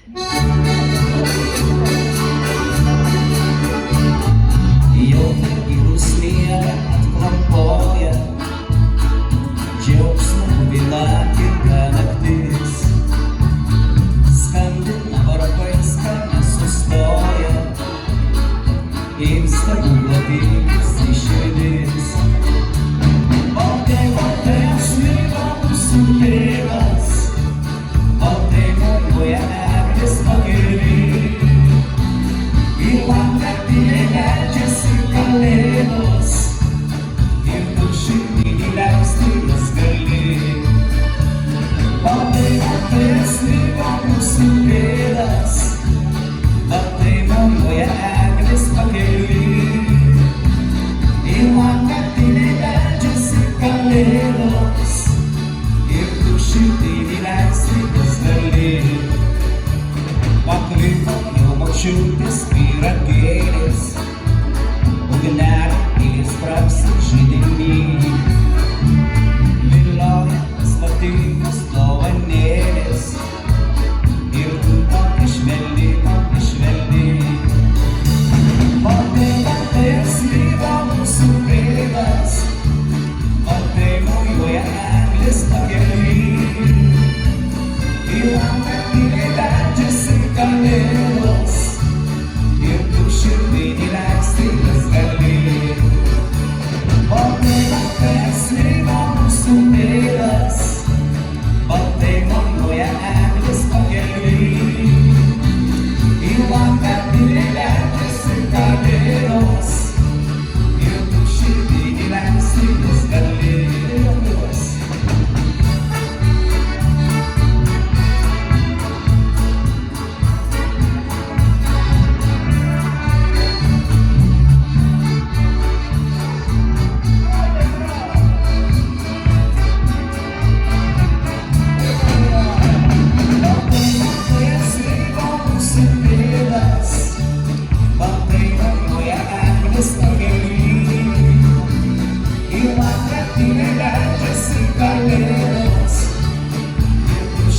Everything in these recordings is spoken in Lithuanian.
Jau gilų sniegą atklapoja, džiaugsmo byla kita naktis. Skambina varpais, kad nesustoja, ir stebuklo tikisi širdis. Baltai, apsnigo mūsų tėvas, baltai mojuoja eglės pakelį. Į langą tyliai leidžiasi kalėdos, ir tu širdį įleisti jas gali. Baltai, apsnigo mūsų tėvas, baltai mojuoja eglės pakelį. Į langą tyliai leidžiasi kalėdos, ir tu širdį įleisti jas gali. Pakriko jau močiutės pyragėlis, ugnelė įspragsi židiny. Vilioja paslaptingos dovanėlės, ir tu tokia švelni, tokia švelni. Baltai apsnigo mūsų tėvas, baltai mojuoja eglės pakelį. Į langą tyliai leidžiasi kalėdos, ir tu širdį įleisti jas gali. Baltai apsnigo mūsų tėvas, baltai mojuoja eglės pakelį. Į langą tyliai leidžiasi kalėdos, ir tu širdį įleisti jas gali.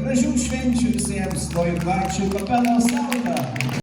Gražių švenčių visiems, Lojų Kvarčių kapelos.